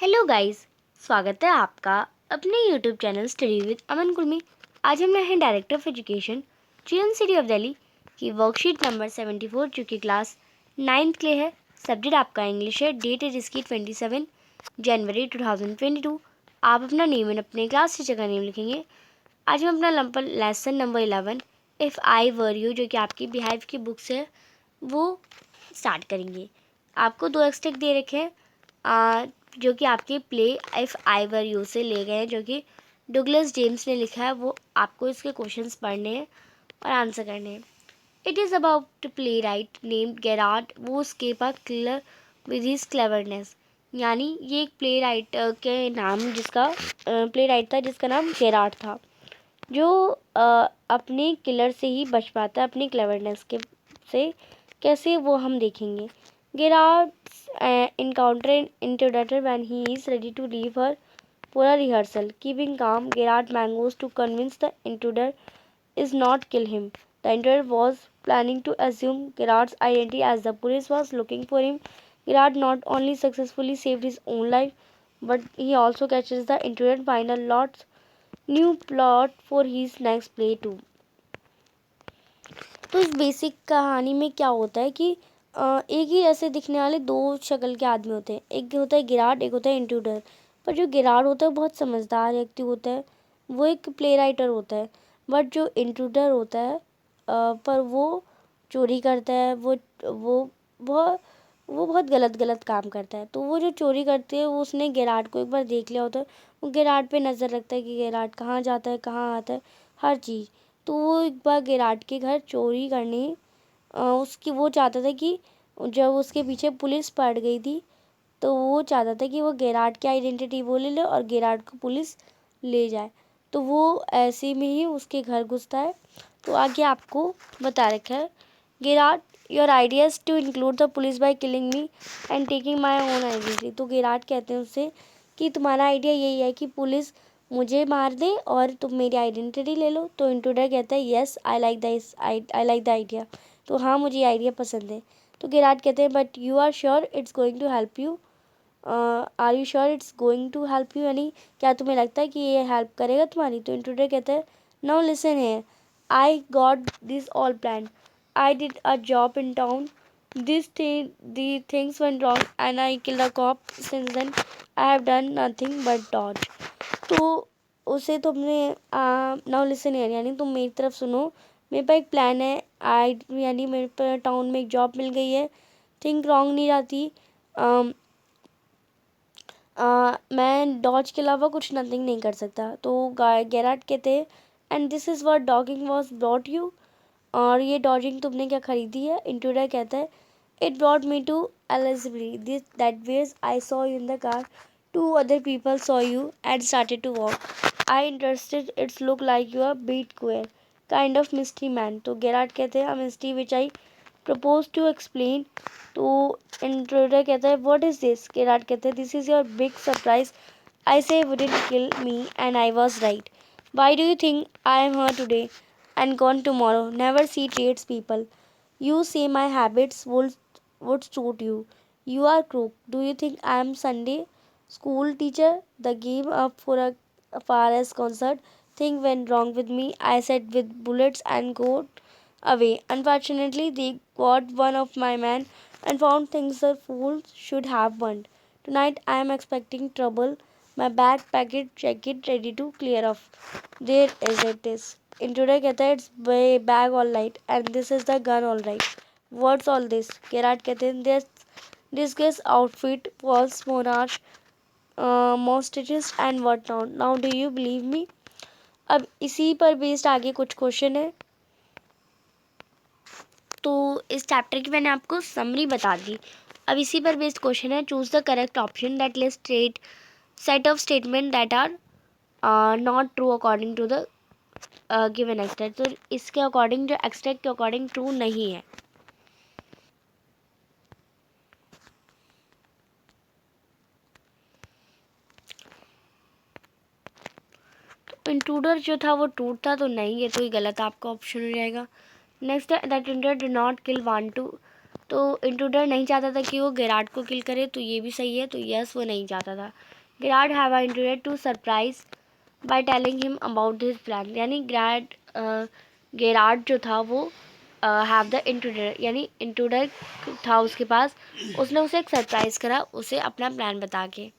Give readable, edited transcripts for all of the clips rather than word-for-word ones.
Hello guys, स्वागत है आपका अपने यूट्यूब चैनल स्टडी विद अमन कुल में। आज हम हैं director of education children city of Delhi की वर्कशीट नंबर 74 जो कि क्लास 9th के लिए है। सब्जेक्ट आपका इंग्लिश है। डेट है जिसकी 27 जनवरी 2022। आप अपना नेम एंड अपने क्लास टीचर का नेम लिखेंगे। आज हम अपना lesson number 11 if I were you जो कि आपकी बिहाइव की बुक से है वो स्टार्ट करेंगे। आपको 2 एक्सटेक दे रखे हैं जो कि आपके play if I were you से ले गए हैं, जो कि डुगलस जेम्स ने लिखा है। वो आपको इसके क्वेश्चंस पढ़ने हैं और आंसर करने हैं। It is about playwright named Gerard वो escape a killer with his cleverness. यानी ये एक प्ले राइटर के नाम जिसका प्ले राइट था जिसका नाम गेरार्ड था, जो अपने किलर से ही बच पाता है अपनी क्लेवरनेस के से। कैसे वो हम देखेंगे। Gerard's encounter an intruder when he is ready to leave her for a rehearsal. Keeping calm, Gerard manages to convince the intruder is not kill him. The intruder was planning to assume Gerard's identity as the police was looking for him. Gerard not only successfully saved his own life, but he also catches the intruder and find a lot new plot for his next play too. तो इस basic कहानी में क्या होता है कि एक ही ऐसे दिखने वाले दो शक्ल के आदमी होते हैं। एक होता है गिराड, एक होता है इंट्रूडर। पर जो गिराड होता है वो बहुत समझदार व्यक्ति होता है, वो एक प्ले राइटर होता है। बट जो इंट्रूडर होता है पर वो चोरी करता है। वो वो बहुत गलत गलत काम करता है। तो वो जो चोरी करती है वो उसने गिराड को एक बार देख लिया होता है। वो गिराड पे नज़र रखता है कि गिराड कहाँ जाता है, कहाँ आता है, हर चीज़। तो वो एक बार गिराड के घर चोरी करने उसकी वो चाहता था कि जब उसके पीछे पुलिस पड़ गई थी तो वो चाहता था कि वो गिराड की आइडेंटिटी वो ले ले और गिराड को पुलिस ले जाए। तो वो ऐसे में ही उसके घर घुसता है। तो आगे आपको बता रखा है Gerard your ideas to include the police by killing me and taking my own identity. तो गिराड कहते हैं उससे कि तुम्हारा आइडिया यही है कि पुलिस मुझे मार दे और तुम मेरी आइडेंटिटी ले लो। तो इंट्रूडर कहता है yes I like the idea. तो हाँ, मुझे आइडिया पसंद है। तो गिराड कहते हैं but you are sure it's going to help you, are you sure it's going to help you, यानी क्या तुम्हें लगता है कि ये हेल्प करेगा तुम्हारी। तो इंट्रूडर कहता है now listen here, I got this all plan, I did a job in town, the things went wrong and I killed a cop. Since then I have done nothing but dodge. तो उसे तुमने now listen here यानी तुम मेरी तरफ सुनो, मेरे पास एक प्लान है। आई यानी मेरे पर टाउन में एक जॉब मिल गई है। थिंक रॉन्ग नहीं रहती। मैं डॉज के अलावा कुछ नथिंग नहीं कर सकता। तो गैराट कहते हैं and this is what डॉगिंग was brought you, और ये डॉजिंग तुमने क्या खरीदी है। इंट्रूडर कहता है it brought me to eligibly this that ways I saw you in the car, two other people saw you and started to walk, I interested it's look like you are bit queer kind of mystery man. तो Gerard कहते हैं mystery which I propose to explain. तो intruder कहता है what is this. Gerard कहते हैं this is your big surprise, I say wouldn't kill me and I was right, why do you think I am here today and gone tomorrow? Never see trades people. You say my habits would suit you. You are crook. Do you think I am Sunday school teacher? The game up for a forest concert thing went wrong with me. I said with bullets and got away. Unfortunately, they got one of my men and found things the fools should have want. Tonight I am expecting trouble. My bag, packet, jacket ready to clear off. There is it is. Intruder कहता है it's bag all right and this is the gun all right, what's all this. Gerard कहते हैं this guess outfit false monarch मोस्टेटिस्ट and what not, now do you believe me. अब इसी पर based आगे कुछ क्वेश्चन है। तो इस चैप्टर की मैंने आपको समरी बता दी। अब इसी पर बेस्ड क्वेश्चन है choose the correct option that list set of statement that are not true according to the given extract. तो इसके अकॉर्डिंग जो एक्सट्रैक्ट के अकॉर्डिंग ट्रू नहीं है। तो इंट्रूडर जो था वो ट्रू था, तो नहीं, ये तो ही गलत आपका ऑप्शन हो जाएगा। Next that intruder did not kill तो इंट्रूडर नहीं चाहता था कि वो गेरार्ड को किल करे, तो ये भी सही है, तो यस वो नहीं चाहता था। Gerard have intruder to surprise by telling him about this plan, यानी गेरार्ड जो था वो हैव द इंट्रूडर, यानी इंट्रूडर था उसके पास, उसने उसे एक सरप्राइज़ करा उसे अपना प्लान बता के।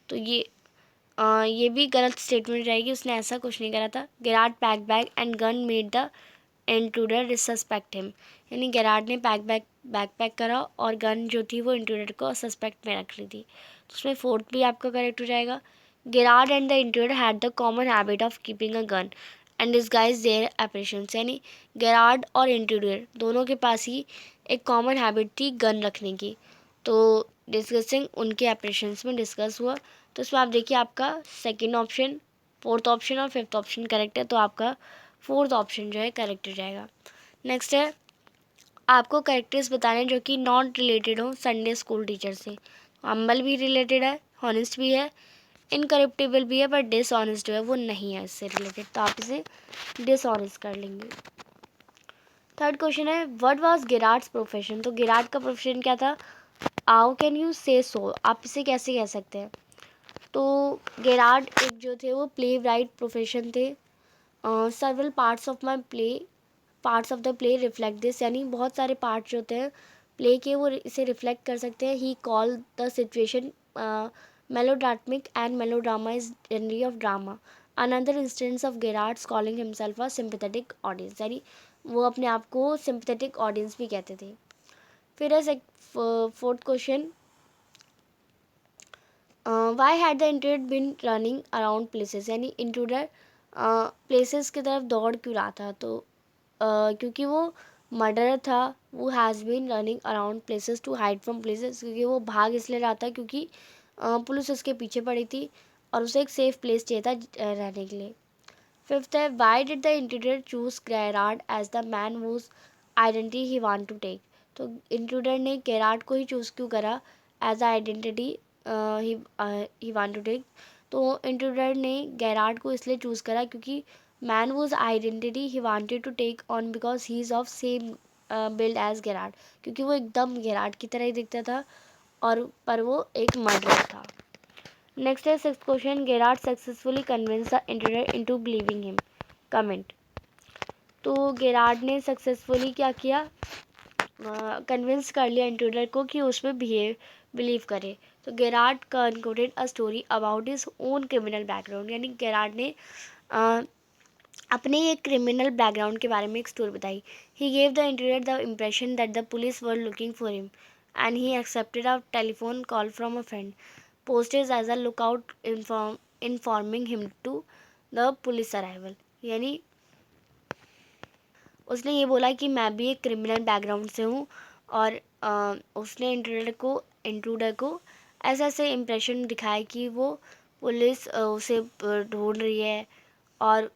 तो ये भी गलत स्टेटमेंट रहेगी, उसने ऐसा कुछ नहीं करा था। Gerard pack bag and gun made the intruder suspect him, यानी गेरार्ड ने बैकपैक करा और गन जो थी वो इंट्रूडर को सस्पेक्ट में रख ली थी। तो उसमें फोर्थ भी आपका करेक्ट हो जाएगा। Gerard and the intruder had the common habit of keeping a gun and disguise their operations, यानी गेरार्ड और इंट्रूडर दोनों के पास ही एक कॉमन हैबिट थी गन रखने की। तो डिस्कसिंग उनके ऑपरेशंस में डिस्कस हुआ। तो इसमें आप देखिए आपका सेकंड ऑप्शन, फोर्थ ऑप्शन और फिफ्थ ऑप्शन करेक्ट है, तो आपका फोर्थ ऑप्शन जो है करेक्ट हो जाएगा। नेक्स्ट है आपको कैरेक्टर्स बताने जो कि नॉट रिलेटेड हो संडे स्कूल टीचर से। हम्बल भी रिलेटेड है, हॉनेस्ट भी है, इनकरप्टेबल भी है, बट डिसऑनेस्ट जो है वो नहीं है इससे रिलेटेड, तो आप इसे डिसऑनेस्ट कर लेंगे। थर्ड क्वेश्चन है व्हाट वाज गेरार्ड्स प्रोफेशन, तो गेरार्ड का प्रोफेशन क्या था। हाउ कैन यू से सो, आप इसे कैसे कह सकते हैं। तो गेरार्ड एक जो थे वो प्ले राइट प्रोफेशन थे। Several parts of my play, parts of the play reflect this, यानी बहुत सारे पार्ट जो होते हैं प्ले के वो इसे रिफ्लेक्ट कर सकते हैं। He call the situation melodramatic and melodrama is generally of drama. Another instance of Gerard's calling himself a sympathetic audience, यानी वो अपने आप को सिंपैथेटिक ऑडियंस भी कहते थे। फिर है fourth question, why had the intruder been running around places, यानी इंट्रूडर प्लेसेस की तरफ दौड़ क्यों रहा था। तो क्योंकि वो मर्डरर था, वो has been running around places to hide from places, क्योंकि वो भाग इसलिए रहा था क्योंकि पुलिस उसके पीछे पड़ी थी और उसे एक सेफ प्लेस चाहिए था रहने के लिए। फिफ्थ है why did the intruder choose Gerard as the man whose identity he want to take, तो इंट्रूडर ने गेरार्ड को ही चूज़ क्यों करा as identity he want to take. तो इंट्रूडर ने गेरार्ड को इसलिए चूज़ करा क्योंकि man whose identity he wanted to take on because he is of same build as Gerard, क्योंकि वो एकदम गेरार्ड की तरह ही दिखता था और पर वो एक मर्डरर था। नेक्स्ट है sixth question, Gerard successfully convince the intruder into believing him, comment. तो गेरार्ड ने सक्सेसफुली क्या किया, कन्विंस कर लिया इंट्रूडर को कि उसमें बिलीव करे। तो Gerard concocted a story about his own criminal background, यानी गेरार्ड ने अपने एक क्रिमिनल बैकग्राउंड के बारे में एक स्टोरी बताई। He gave the intruder the impression that the police were looking for him and he accepted a telephone call from a friend posted as a lookout informing him to the police arrival, यानी उसने ये बोला कि मैं भी एक criminal background से हूँ और उसने इंट्रूडर को ऐसा ऐसे इम्प्रेशन दिखाया कि वो पुलिस उसे ढूंढ रही है और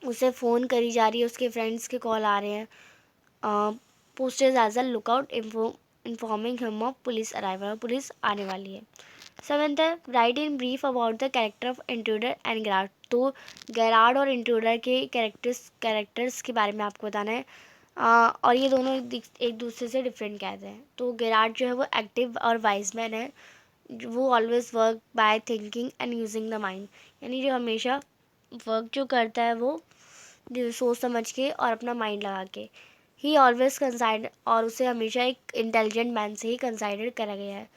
उसे फ़ोन करी जा रही है, उसके फ्रेंड्स के कॉल आ रहे हैं। Posted as a lookout informing him of police arrival, police आने वाली है। सेवेंथ है write in brief about the character of intruder and Gerard, तो गेरार्ड और इंट्रूडर के कैरेक्टर्स के बारे में आपको बताना है। और ये दोनों एक दूसरे से डिफरेंट कहते हैं। तो गेरार्ड जो है वो एक्टिव और वाइज मैन है, वो always work by thinking and using the mind, यानी जो हमेशा वर्क जो करता है वो सोच समझ के और अपना माइंड लगा के। ही ऑलवेज कंसाइडर, और उसे हमेशा एक इंटेलिजेंट मैन से ही कंसाइडर करा गया है।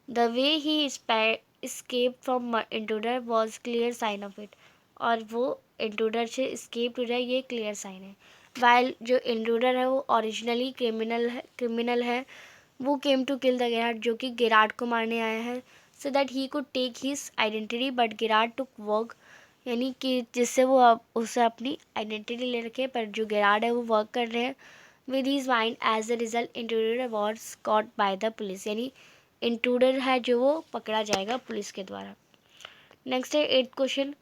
The way he escaped from intruder was clear sign of it, और वो इंट्रूडर से escaped हो जाए ये क्लियर साइन है। वाइल जो इंट्रूडर है वो ओरिजिनली क्रिमिनल है, वो came to kill the Gerard, जो कि गेरार्ड को मारने आया है, so that he could take his identity, but Gerard took work, यानी कि जिससे वो उसे अपनी आइडेंटिटी ले रखे, पर जो गेरार्ड है वो वर्क कर रहे हैं with his mind. As the result intruder was caught by the police, यानी इंट्रूडर है जो वो पकड़ा जाएगा पुलिस के द्वारा। नेक्स्ट है eighth question,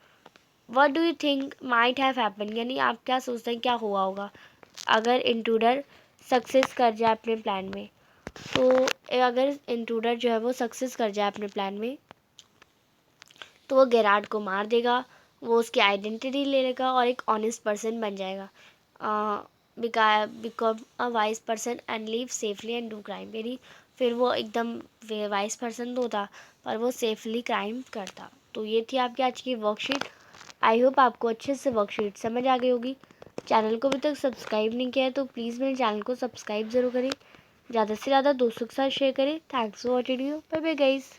what do you think might have happen, यानी आप क्या सोचते हैं क्या हुआ होगा अगर इंट्रूडर सक्सेस कर जाए अपने प्लान में। तो अगर इंट्रूडर जो है वो सक्सेस कर जाए अपने प्लान में तो वो गेरार्ड को मार देगा, वो उसकी आइडेंटिटी ले लेगा और एक ऑनेस्ट पर्सन बन जाएगा। Become a wise person and live safely and do crime, यानी फिर वो एकदम वाइज पर्सन तो था पर वो सेफली क्राइम करता। तो ये थी आपकी आज की वर्कशीट। आई होप आपको अच्छे से वर्कशीट समझ आ गई होगी। चैनल को अभी तक सब्सक्राइब नहीं किया है तो प्लीज़ मेरे चैनल को सब्सक्राइब ज़रूर करें, ज़्यादा से ज़्यादा दोस्तों के साथ शेयर करें। Thanks for watching, bye bye guys.